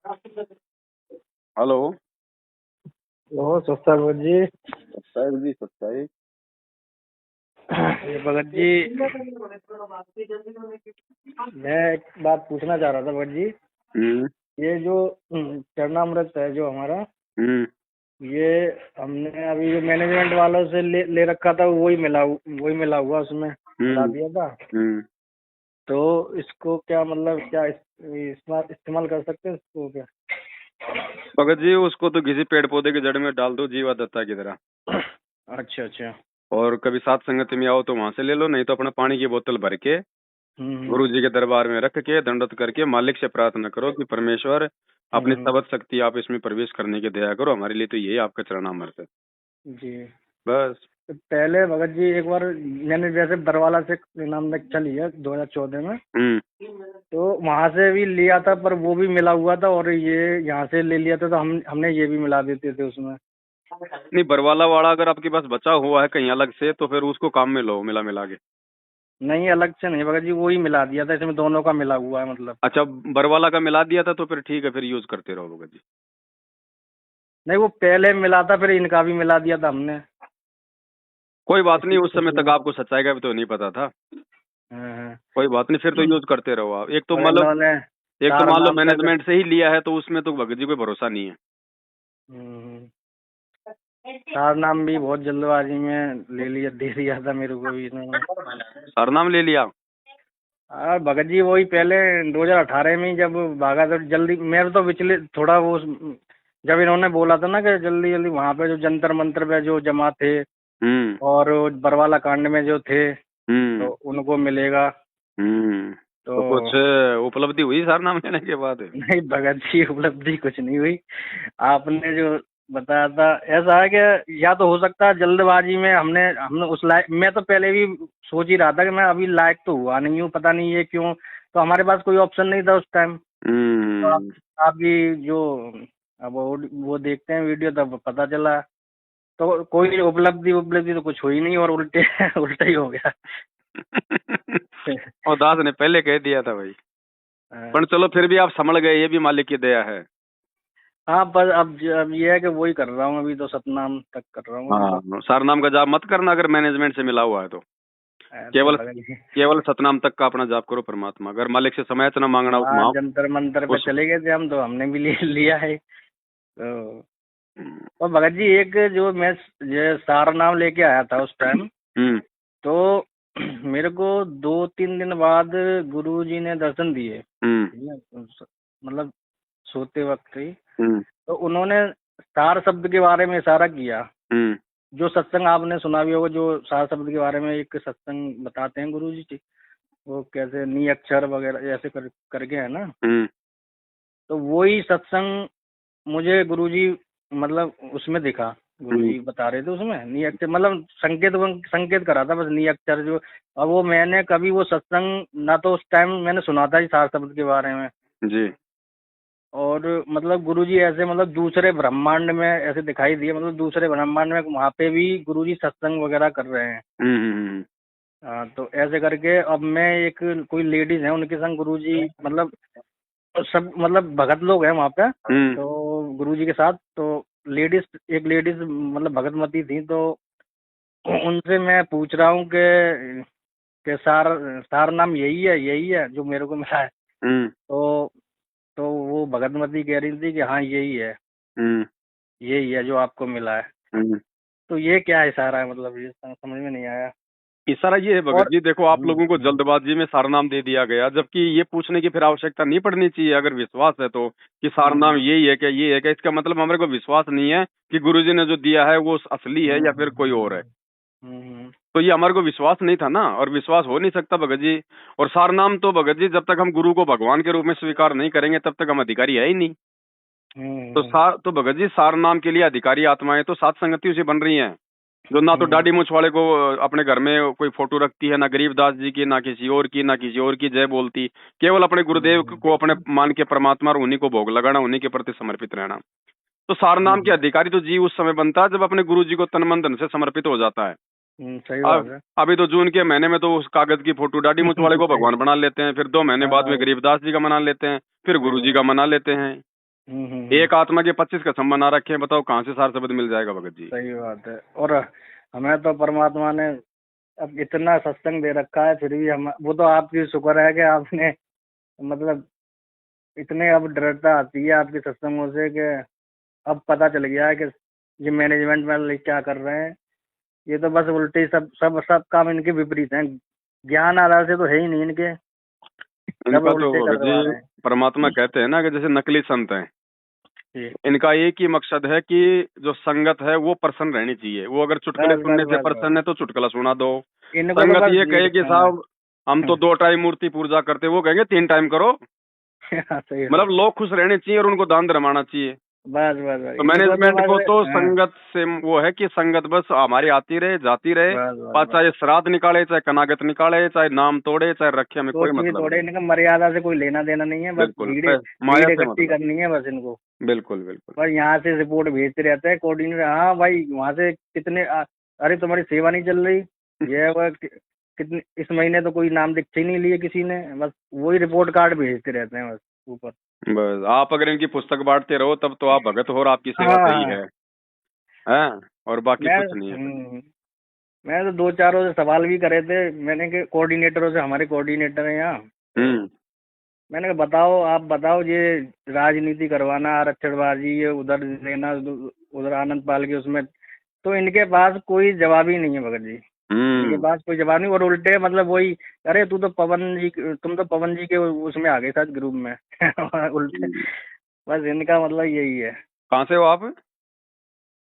Hello. ओ सस्ता भगत जी। सत्ताईस जी सत्ताईस। ये भगत जी, मैं एक बात पूछना चाह रहा था भगत जी। हम्म ये जो चरणामृत है जो हमारा, हम्म ये हमने अभी जो मैनेजमेंट वालों से ले रखा था, वही मिला हुआ उसमें मिला हम्म दिया था। हम्म तो इसको क्या मतलब क्या इस्तेमाल कर सकते हैं इसको क्या? भगत जी, उसको तो किसी पेड़ पौधे की जड़ में डाल दो, जीवा दत्ता की तरह। अच्छा अच्छा। और कभी सात संगति में आओ तो वहां से ले लो, नहीं तो अपना पानी की बोतल भर के हम्म गुरु जी के दरबार में रख के दंडवत करके मालिक से प्रार्थना करो कि परमेश्वर अपनी हम्म। सबद शक्ति आप इसमें प्रवेश करने की दया करो, हमारे लिए तो यही आपका चरणामृत है। जी। बस। तो पहले भगत जी एक बार मैंने जैसे बरवाला से नाम तक चली है 2014 में, हम्म तो वहां से भी लिया था, पर वो भी मिला हुआ था, और ये यहाँ से ले लिया था, तो हमने ये भी मिला देते थे उसमें। नहीं, बरवाला वाला अगर आपके पास बचा हुआ है कहीं अलग से तो फिर उसको काम में लो, मिला मिला के। नहीं, अलग से नहीं भगत जी, वो ही मिला दिया था, इसमें दोनों का मिला हुआ है मतलब। अच्छा, बरवाला का मिला दिया था तो फिर ठीक है, फिर यूज करते रहो भगत जी। नहीं, वो पहले मिला था, फिर इनका भी मिला दिया था हमने। कोई बात नहीं, इसलिए उस समय तक इसलिए आपको सच्चाई का भी तो नहीं पता था। हाँ हाँ। कोई बात नहीं, फिर तो यूज करते रहो आप। और इन्होंने एक तो सार मान लो नाम तक। मैनेजमेंट से ही लिया है तो उसमें तो भगत जी कोई भरोसा नहीं है। हम्म, सार नाम भी बहुत जल्दबाजी में दे दिया था मेरे को भी इन्होंने। सरनाम ले लिया। हाँ भगत जी, वही पहले 2018 में ही जब भागा था जल्दी, मेरे तो पिछले थोड़ा वो, जब इन्होंने बोला था ना कि जल्दी जल्दी वहाँ पे जो जंतर मंतर पे जो जमा थे, हम्म और बरवाला कांड में जो थे, तो हम्म उनको मिलेगा। हम्म तो तो कुछ उपलब्धि हुई सरनाम लेने के बाद? नहीं भगत जी, उपलब्धि कुछ नहीं हुई। आपने जो बताया था, ऐसा है कि या तो हो सकता है जल्दबाजी में हमने हमने उस लायक, मैं तो पहले भी सोच ही रहा था कि मैं अभी लायक तो हुआ नहीं हूँ, पता नहीं ये क्यों। तो हमारे पास कोई ऑप्शन नहीं था उस टाइम। तो हम्म आपकी जो, अब वो देखते हैं वीडियो, तब पता चला। तो कोई उपलब्धि उपलब्धि तो कुछ हुई नहीं, और उल्टे उल्टा ही हो गया। और दास ने पहले कह दिया था भाई। पर चलो, फिर भी आप संभल गए, ये भी मालिक की दया है। हाँ, पर अब ये है कि वही कर रहा हूँ अभी, तो सतनाम तक कर रहा हूँ अभी तो। हाँ, सरनाम का जाप मत करना अगर मैनेजमेंट से मिला हुआ है तो। अरे केवल भगत जी, केवल सतनाम तक का अपना जाप करो परमात्मा, अगर मालिक से समयाचना मांगना उस हाँ, जंतर मंतर पे उस चले गए थे हम, तो हमने भी लिया है तो। हम्म और भगत जी, एक जो मैं ये सारा नाम लेके आया था उस टाइम, हम्म तो मेरे को 2-3 दिन बाद गुरु जी ने दर्शन दिए, हम्म ठीक है? मतलब सोते वक्त ही। हम्म तो उन्होंने सार शब्द के बारे में इशारा किया। हम्म जो सत्संग आपने सुना भी होगा, जो सार शब्द के बारे में एक सत्संग बताते हैं गुरु जी, वो कैसे नी अक्षर वगैरह ऐसे करके है ना। हम्म तो वही सत्संग मुझे गुरुजी, मतलब उसमें दिखा, हम्म गुरुजी बता रहे थे उसमें नी अक्षर, मतलब संकेत करा था बस, नी अक्षर जो। अब वो मैंने कभी वो सत्संग ना, तो उस टाइम मैंने सुना था इस सार शब्द के बारे में। जी। और मतलब गुरुजी ऐसे, मतलब दूसरे ब्रह्मांड में ऐसे दिखाई दिए, मतलब दूसरे ब्रह्मांड में वहाँ पे भी गुरुजी सत्संग वगैरह कर रहे हैं। हम्म हम्म हाँ, तो ऐसे करके अब मैं एक, कोई लेडीज है उनके संग गुरुजी, मतलब सब मतलब भगत लोग हैं वहाँ पे, हम्म तो गुरुजी के साथ, तो एक लेडीज मतलब भगतमती थी, तो उनसे मैं पूछ रहा हूँ कि सार नाम यही है जो मेरे को मिला है। हम्म तो वो भगतमती कह रही थी कि हाँ हम्म यही है जो आपको मिला है। हम्म तो ये क्या इशारा है, मतलब ये समझ में नहीं आया। इशारा ये है भगत और जी, देखो आप लोगों को जल्दबाजी में सारनाम दे दिया गया, जबकि ये पूछने की फिर आवश्यकता नहीं पड़नी चाहिए अगर विश्वास है तो, कि सारनाम हम्म यही है क्या, ये है क्या। इसका मतलब हमारे को विश्वास नहीं है कि गुरुजी ने जो दिया है वो असली है हम्म या फिर हम्म कोई और है। हम्म हम्म तो ये हमारे को विश्वास नहीं था ना, और विश्वास हो नहीं सकता भगत जी। और सारनाम तो भगत जी, जब तक हम गुरु को भगवान के रूप में स्वीकार नहीं करेंगे तब तक हम अधिकारी है ही नहीं। हम्म तो भगत जी, सारनाम के लिए अधिकारी आत्माएं तो सात संगतियों से बन रही हैं, जो ना तो हम्म दाढ़ी मूछ वाले को अपने घर में कोई फोटो रखती है, ना गरीबदास जी की, ना किसी और की, ना किसी और की जय बोलती। केवल अपने गुरुदेव हम्म को अपने मान के परमात्मा और उन्हीं को भोग लगाना, उन्हीं के प्रति समर्पित रहना। तो सारनाम के अधिकारी तो जी उस समय बनता है जब अपने गुरु जी को तन मन धन से समर्पित हो जाता है। सही बात अब है। अभी तो जून के महीने में तो उस कागज की फोटो दाढ़ी मूछ वाले को सही। भगवान बना लेते हैं, फिर 2 महीने बाद में हाँ, गरीबदास जी का मना लेते हैं, फिर गुरु सही जी बात। का मना लेते हैं। एक आत्मा के 25 कसम बना रखे हैं, बताओ कहाँ से सार शब्द मिल जाएगा भगत जी। सही बात है। और हमें तो परमात्मा ने अब इतना सत्संग दे रखा है, फिर भी हम, वो तो आपकी शुक्र है कि आपने मतलब इतने अब दृढ़ता आती है आपके सत्संगों से कि अब पता चल गया है कि ये मैनेजमेंट वाले क्या कर रहे हैं। ये तो बस उल्टे सब सब सब काम इनके विपरीत हैं। ज्ञान आधार से तो है ही नहीं इनके, सब इनका तो उल्टे भगत करवा जी रहे हैं। परमात्मा कहते हैं ना कि जैसे नकली संत हैं, जी। इनका एक ही मकसद है कि जो संगत है वो प्रसन्न रहनी चाहिए। वो अगर चुटकुले बस सुनने बस से बस बस प्रसन्न है तो चुटकुला सुना दो। इनको तो संगत बस ये कहे कि हाँ। साहब हम तो 2 टाइम मूर्ति पूजा करते, वो कहेंगे 3 टाइम करो। सही मतलब बात। लोग खुश रहने चाहिए और उनको दान धर्माना चाहिए। बस बस बस तो इनको तो मैनेजमेंट को बस तो हाँ। संगत से वो है कि संगत बस हमारी आती रहे जाती रहे, बस बस और बस चाहे श्राद्ध निकाले, चाहे कनागत निकाले, चाहे नाम तोड़े, चाहे रखे, हमें कोई कुछ भी मतलब थोड़े, नहीं। इनका मर्यादा से कोई लेना देना नहीं है। बस बिल्कुल भीड़ माया भीड़ से इकट्ठी मतलब। करनी है बस इनको। बिल्कुल बिल्कुल। बस यहाँ से रिपोर्ट भेजते रहते हैं कोऑर्डिनेटर, हाँ भाई वहाँ से कितने अरे तुम्हारी सेवा नहीं चल रही, ये वह कितने इस महीने तो कोई नाम दीक्षा ही नहीं लिए किसी ने। बस वही रिपोर्ट कार्ड भेजते रहते हैं बस ऊपर। बस आप अगर इनकी पुस्तक बांटते रहो तब तो आप भगत हो और आपकी सेवा हाँ सही हाँ। है, और बाकी मैं कुछ नहीं है। मैं तो 2-4 से सवाल भी करे थे मैंने कि कोऑर्डिनेटरों से, हमारे कोऑर्डिनेटर हैं यहाँ, हम्म। मैंने कहा बताओ, आप बताओ ये राजनीति करवाना, आरक्षणबाजी, ये उधर लेना उधर आनंद पाल के उसमें, तो इनके पास कोई जवाब ही नहीं है भगत जी। इनके पास कोई जवाब नहीं, और उल्टे मतलब वही, अरे तू तो पवन जी, तुम तो पवन जी के उसमें आ गए साथ ग्रुप में उल्टे। बस इनका मतलब यही है। कहाँ से हो आप?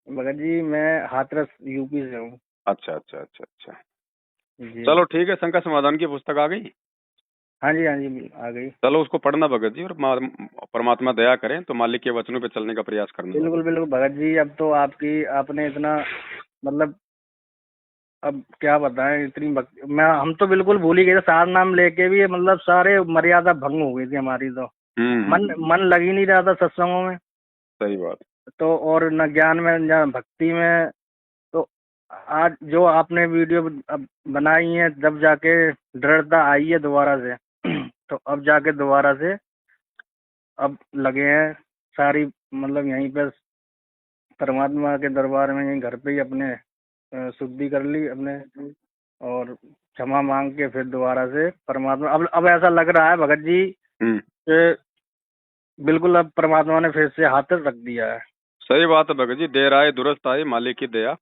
भगत जी मैं हाथरस यूपी से हूँ। अच्छा अच्छा अच्छा अच्छा। जी। चलो ठीक है, शंकर समाधान की पुस्तक आ गई। हाँ जी हाँ जी आ गई। चलो उसको पढ़ना भगत जी, और परमात्मा दया करें तो मालिक के वचनों पे चलने का प्रयास करना भगत बिल्कुल जी। बिल्कुल भगत जी, अब तो आपने इतना मतलब, अब क्या बताएं, इतनी मैं हम तो बिल्कुल भूल ही गए थे, सार नाम लेके भी मतलब सारे मर्यादा भंग हो गई थी हमारी तो। मन लग ही नहीं रहा था सत्संगों में। सही बात। तो और न ज्ञान में न भक्ति में। तो आज जो आपने वीडियो अब बनाई है, जब जाके दृढ़ता आई है दोबारा से तो अब जाके दोबारा से अब लगे हैं सारी, मतलब यहीं पे परमात्मा के दरबार में, यहीं घर पे ही अपने शुद्धि कर ली अपने, और क्षमा मांग के फिर दोबारा से परमात्मा, अब ऐसा लग रहा है भगत जी कि बिल्कुल अब परमात्मा ने फिर से हाथ रख दिया है। सही बात है भगत जी, देर आए दुरुस्त आए, मालिक की दया।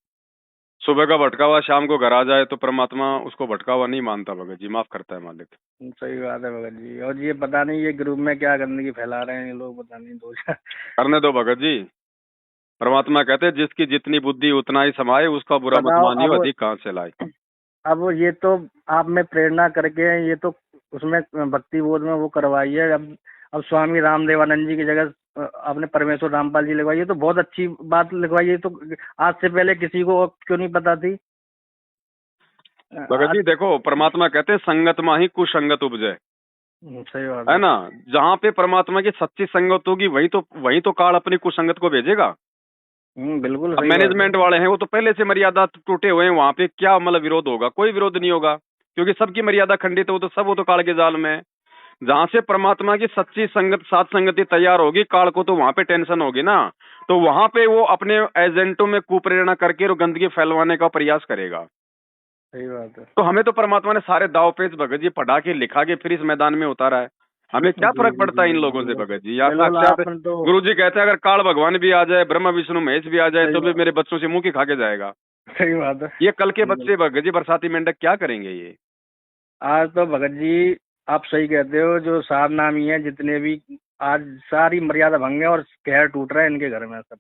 सुबह का भटका हुआ शाम को घर आ जाए तो परमात्मा उसको भटका हुआ नहीं मानता भगत जी, माफ करता है मालिक। सही बात है भगत जी। और ये पता नहीं ये ग्रुप में क्या गंदगी फैला रहे हैं ये लोग, पता नहीं दो चार। करने दो भगत जी, परमात्मा कहते हैं जिसकी जितनी बुद्धि उतना ही समाये, उसका बुरा मत बताओ मानियो, अधिक कहाँ से लाए। अब ये तो आप में प्रेरणा करके ये तो उसमें भक्ति बोध में वो करवाई है। अब स्वामी रामदेवानंद जी की जगह आपने परमेश्वर रामपाल जी लिखवाई, ये तो बहुत अच्छी बात लिखवाई है। तो आज से पहले किसी को क्यों नहीं पता थी? भगत जी देखो, परमात्मा कहते हैं संगत में ही कुसंगत उपजे, सही बात है है। ना। जहाँ पे परमात्मा की सच्ची संगत होगी वही तो काल अपनी कुसंगत को भेजेगा। बिल्कुल अब सही बात है। मैनेजमेंट वाले हैं, वो तो पहले से मर्यादा टूटे हुए हैं, वहाँ पे क्या मतलब विरोध होगा? कोई विरोध नहीं होगा, क्योंकि सबकी मर्यादा खंडित है, वो तो काल के जाल में है। जहाँ से परमात्मा की सच्ची संगत साथ संगति तैयार होगी, काल को तो वहाँ पे टेंशन होगी ना, तो वहाँ पे वो अपने एजेंटों में कुप्रेरणा करके और गंदगी फैलवाने का प्रयास करेगा। सही बात है। तो हमें तो परमात्मा ने सारे दाव पेच भगत जी पढ़ा के लिखा के फिर इस मैदान में उतारा है। हमें क्या जी फर्क जी पड़ता जी है इन जी, लोगों से बिल्कुल भगत जी? या बिल्कुल साक्षात आपने तो गुरु जी कहते हैं अगर काल भगवान भी आ जाए, ब्रह्मा विष्णु महेश भी आ जाए, सही तो भी बात मेरे बच्चों से मुंह की खा के जाएगा। सही बात है। ये कल के बिल्कुल। बच्चे भगत जी, बरसाती मेंढक क्या करेंगे ये? आज तो भगत जी आप सही कहते हो, जो सार नामी है जितने भी, आज सारी मर्यादा भंग है और कहर टूट रहा है इनके घर में सब।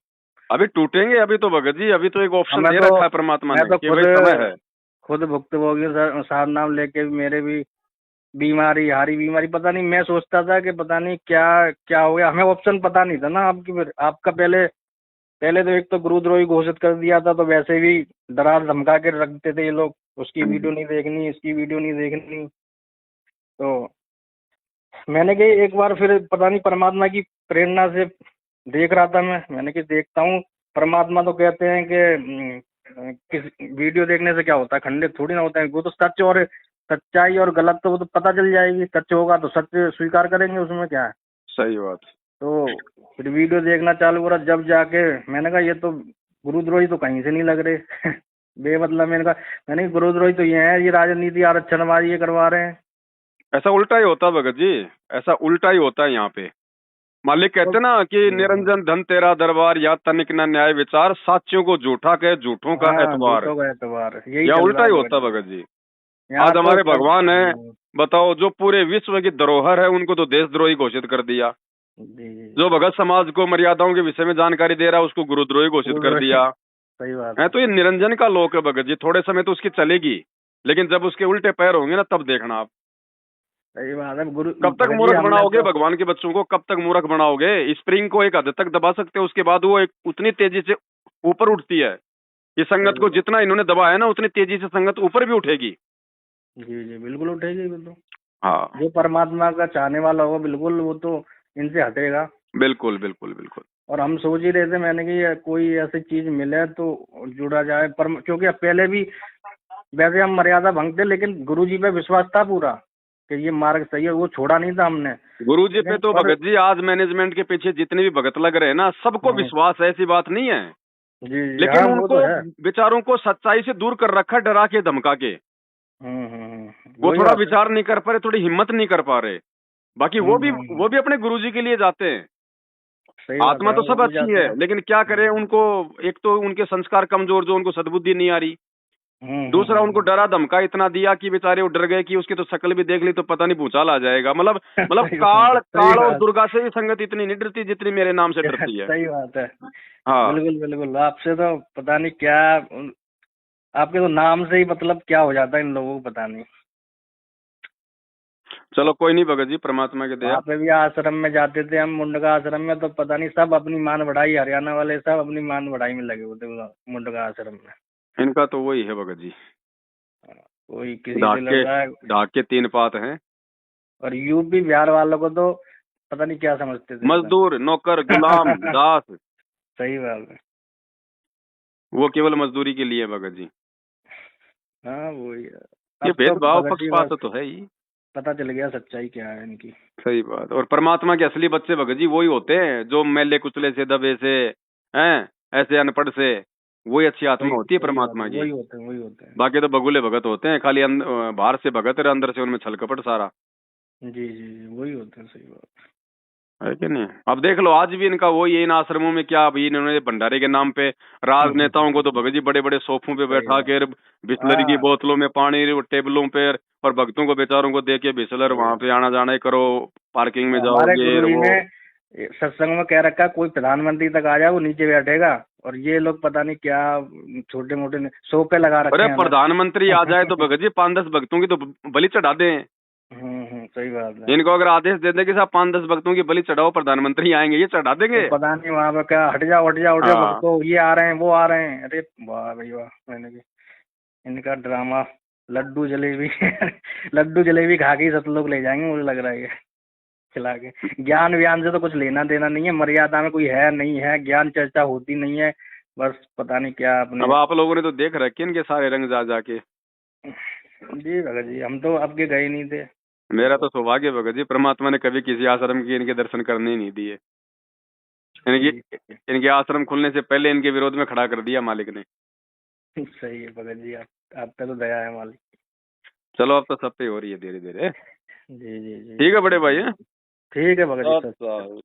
अभी टूटेंगे, अभी तो भगत जी, अभी तो एक ऑप्शन हमें दे तो रखा है परमात्मा मैं ने तो कि भाई समय है। खुद भुक्तभोगी सार नाम लेके भी मेरे भी बीमारी, हारी बीमारी, पता नहीं, मैं सोचता था कि पता नहीं क्या क्या हो गया। हमें ऑप्शन पता नहीं था ना आपकी, फिर आपका पहले पहले तो एक तो गुरुद्रोही घोषित कर दिया था, तो वैसे भी डरा धमका के रखते थे ये लोग, उसकी वीडियो नहीं देखनी, इसकी वीडियो नहीं देखनी। तो मैंने कही एक बार फिर पता नहीं परमात्मा की प्रेरणा से देख रहा था मैंने कि देखता हूँ। परमात्मा तो कहते हैं कि किस वीडियो देखने से क्या होता है, खंडित थोड़ी ना होता है। वो तो सच और सच्चाई और गलत तो वो तो पता चल जाएगी, सच होगा तो सच स्वीकार करेंगे, उसमें क्या है। सही बात। तो फिर वीडियो देखना चालू करा, जब जाके मैंने कहा ये तो गुरुद्रोही तो कहीं से नहीं लग रहे। बेमतलब मैंने कहा गुरुद्रोही तो ये है, ये राजनीति आरक्षणवादी ये करवा रहे हैं। ऐसा उल्टा ही होता है भगत जी, ऐसा उल्टा ही होता है यहाँ पे। मालिक कहते ना कि निरंजन धन तेरा दरबार, या तनिक न न्याय विचार, साचियों को झूठा कहे झूठों का हाँ, एतबार। झूठों का एतबार यही या चल उल्टा रहा ही है होता है भगत भगत जी। जी। यहाँ आज तो हमारे सब भगवान है, बताओ, जो पूरे विश्व की धरोहर है उनको तो देशद्रोही घोषित कर दिया। जी जी जो भगत समाज को मर्यादाओं के विषय में जानकारी दे रहा है उसको गुरुद्रोही घोषित कर दिया सही बात है। है। तो ये निरंजन का लोक है भगत जी, थोड़े समय तो उसकी चलेगी, लेकिन जब उसके उल्टे पैर होंगे ना तब देखना आप। सही बात है गुरु कब तक भगत जी। मूर्ख हमने बनाओगे तो भगवान के बच्चों को, कब तक मूर्ख बनाओगे? स्प्रिंग को एक हद तक दबा सकते हो, उसके बाद वो एक उतनी तेजी से ऊपर उठती है। ये संगत को सही। जितना इन्होंने दबाया ना उतनी तेजी से संगत ऊपर भी उठेगी। जी जी बिल्कुल उठेगी, बिल्कुल। हाँ, जो परमात्मा का चाहने वाला होगा बिल्कुल वो तो इनसे हटेगा। बिल्कुल बिल्कुल बिल्कुल। और हम सोच ही रहे थे, मैंने कि ये कोई ऐसी चीज मिले तो जुड़ा जाए, पर क्योंकि अब पहले भी वैसे हम मर्यादा भंग थे, लेकिन गुरु जी पे विश्वास था पूरा कि ये मार्ग सही है, वो छोड़ा नहीं था हमने। गुरु जी पे लेकिन तो पर भगत जी आज मैनेजमेंट के पीछे जितने भी भगत लग रहे हैं ना, सबको विश्वास है, ऐसी बात नहीं है। जी जी लेकिन हाँ वो तो उनको है। विचारों को सच्चाई से दूर कर रखा, डरा के धमका के। वो वही थोड़ा बात है। विचार नहीं कर पा रहे, थोड़ी हिम्मत नहीं कर पा रहे। बाकी वो भी अपने गुरुजी के लिए जाते हैं। सही बात आत्मा है, तो वो सब भी अच्छी जाते है, हैं। लेकिन क्या करें उनको। एक तो उनके संस्कार कमजोर, जो उनको सद्बुद्धि नहीं आ रही। दूसरा उनको डरा धमका इतना दिया कि बेचारे वो डर गए कि उसकी तो शक्ल भी देख ली तो पता नहीं भूचाल आ जाएगा। मतलब सही बात काल है, सही काल और बात। दुर्गा से भी संगत इतनी नहीं डरती जितनी मेरे नाम से डरती है। सही बात है। हाँ, बिल्कुल बिल्कुल, आपसे तो पता नहीं क्या, आपके तो नाम से ही मतलब क्या हो जाता है इन लोगों को पता नहीं। चलो कोई नहीं भगत जी, परमात्मा की दया। वहाँ पे भी आश्रम में जाते थे हम, मुंडका आश्रम में, तो पता नहीं सब अपनी मान बढ़ाई, हरियाणा वाले सब अपनी मान बढ़ाई में लगे होते मुंडका आश्रम में। इनका तो वही है भगत जी, कोई किसी से ढाक लड़ के रहा है। ढाक के तीन पात हैं। और यूपी बिहार वालों को तो पता नहीं क्या समझते थे एकदम। मजदूर, नौकर, गुलाम, दास, सही बात है। वो केवल मजदूरी के लिए है भगत जी। हाँ वही है। ये अब तो भेदभाव भगत जी पक्षपात बस तो है ही। पता चल गया सच्चाई क्या है इनकी। सही बात। और परमात्मा के असली बच्चे भगत जी वही होते हैं जो मैले कुचले से, दबे से, हैं, ऐसे अनपढ़ से। वही अच्छी आत्मा सही होती है सही बात है, परमात्मा की। वही होते हैं, वही होते हैं। बाकी तो बगुले भगत होते हैं, खाली बाहर से भगत है, अंदर से उनमें छल कपट सारा। जी जी जी वही होते हैं, सही बात। है कि नहीं? अब देख लो आज भी इनका वही है, इन आश्रमों में क्या अभी इन्होंने भंडारे के नाम पे राजनेताओं को तो भगत जी बड़े बड़े सोफों पे सही बैठा बात। कर, बिस्लरी की हाँ बोतलों में पानी टेबलों पे, और भक्तों को बेचारों को दे के बिस्लर सही वहां बात। पे आना जाना ही करो, पार्किंग में हमारे जाओगे गुरु जी वो। ने सत्संग में कह रखा, कोई प्रधानमंत्री तक आ जाए वो नीचे बैठेगा, और ये लोग पता नहीं क्या छोटे मोटे सोफे लगा रखे अरे हैं अलग। प्रधानमंत्री आ जाए तो भगत जी 5-10 भक्तों की तो बलि चढ़ा दें। सही बात है। इनको अगर आदेश दे दें कि साहब 5-10 भक्तों की बलि चढ़ाओ, प्रधानमंत्री आएंगे, ये चढ़ा तो देंगे। पता नहीं वहां पे क्या, हट जाओ हट जाओ हट जाओ हाँ, भक्तों, ये आ रहे हैं वो आ रहे हैं। अरे वाह भाई वाह, मैंने कि इनका ड्रामा लड्डू जलेबी लड्डू जलेबी खा के ही सब लोग ले जाएंगे, मुझे लग रहा है ये खिला के। ज्ञान व्यान से तो कुछ लेना देना नहीं है, मर्यादा में कोई है नहीं है, ज्ञान चर्चा होती नहीं है, बस पता नहीं क्या अपने। अब आप लोगों ने तो देख रखे इनके सारे रंग जा जाके। जी भगत जी, हम तो अब के गए नहीं थे। मेरा तो सौभाग्य भगत जी, परमात्मा ने कभी किसी आश्रम के इनके दर्शन करने ही नहीं दिए। इनकी ठीक है। इनके आश्रम खुलने से पहले इनके विरोध में खड़ा कर दिया मालिक ने। सही है भगत जी, आप पे तो दया है मालिक। चलो अब तो सब पे हो रही है धीरे धीरे। जी जी जी। ठीक है बड़े भाई, हैं? ठीक है भगत जी, सर। अच्छा।